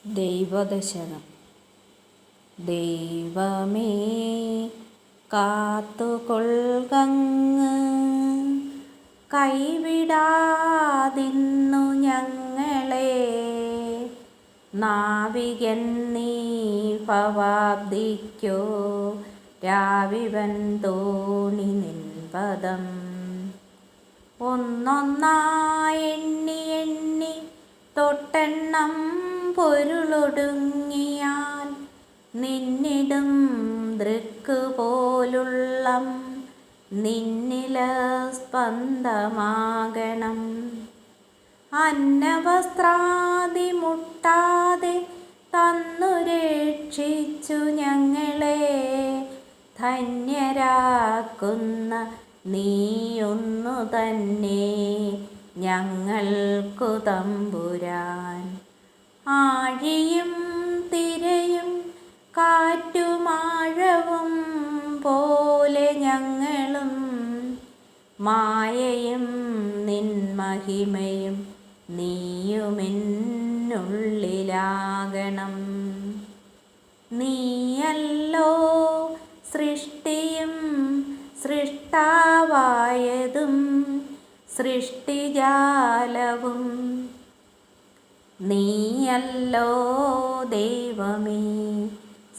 ദൈവദശകം. ദൈവമേ കാത്തുകൊൾകങ്ങ്, കൈവിടാതിന്നു ഞങ്ങളെ. നാവികൻ നീ ഭവാബ്ദിക്കോ, രാവിവൻ തോണി നിൻപദം. ഒന്നൊന്നായി എണ്ണി എണ്ണി തൊട്ടെണ്ണം പൊരുളൊടുങ്ങിയാൽ, നിന്നിടും ദൃക്ക് പോലുള്ളം നിന്നില സ്പന്ദമാകണം. അന്നവസ്ത്രാദി മുട്ടാതെ തന്നു രക്ഷിച്ചു ഞങ്ങളെ, ധന്യരാക്കുന്ന നീയൊന്നു തന്നെ ഞങ്ങൾക്കു തമ്പുരാൻ. ആഴിയും തിരയും കാറ്റുമാഴവും പോലെ ഞങ്ങളും, മായയും നിൻ മഹിമയും നീയുമെന്നുള്ളിലാകണം. നീയല്ലോ സൃഷ്ടിയും സൃഷ്ടാവായതും സൃഷ്ടിജാലവും. നീയല്ലോ ദൈവമേ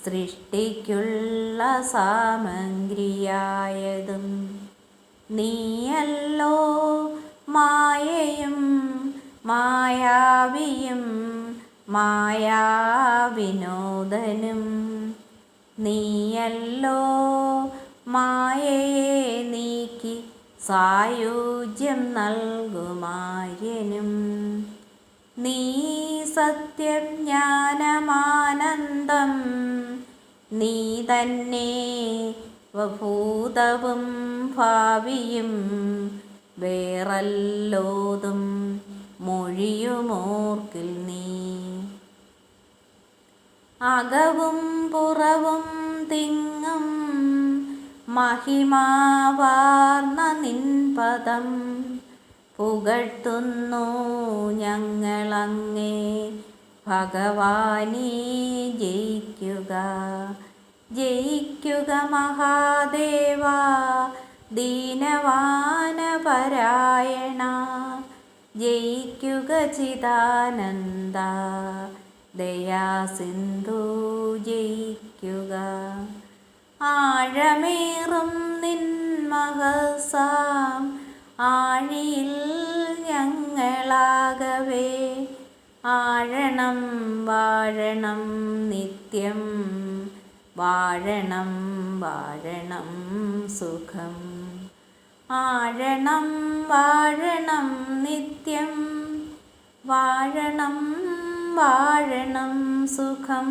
സൃഷ്ടിക്കുള്ള സാമഗ്രിയായതും. നീയല്ലോ മായയും മായാവിയും മായാവിനോദനും. നീയല്ലോ മായയെ നീക്കി സായുജ്യം നൽകുമാര്യനും. നീ സത്യം ജ്ഞാനമാനന്ദം, നീ തന്നെ ഭൂതവും ഭാവിയും വേറല്ലോതും മൊഴിയുമോർക്കിൽ നീ. അകവും പുറവും തിങ്ങും മഹിമാവാർന്ന നിൻപദം, പുകഴ്ത്തുന്നു ഞങ്ങളങ്ങേ. ഭഗവാനേ ജയിക്കുക ജയിക്കുക മഹാദേവാ, ദീനവാനപരായണ. ജയിക്കുക ചിദാനന്ദ, ദയാസിന്ധു ജയിക്കുക. ആഴമേറും നിൻ മഹസാം ആഴിയിൽ ഞങ്ങളാകവേ, ആഴണം വാഴണം നിത്യം, വാഴണം വാഴണം സുഖം. ആഴണം വാഴണം നിത്യം, വാഴണം വാഴണം സുഖം.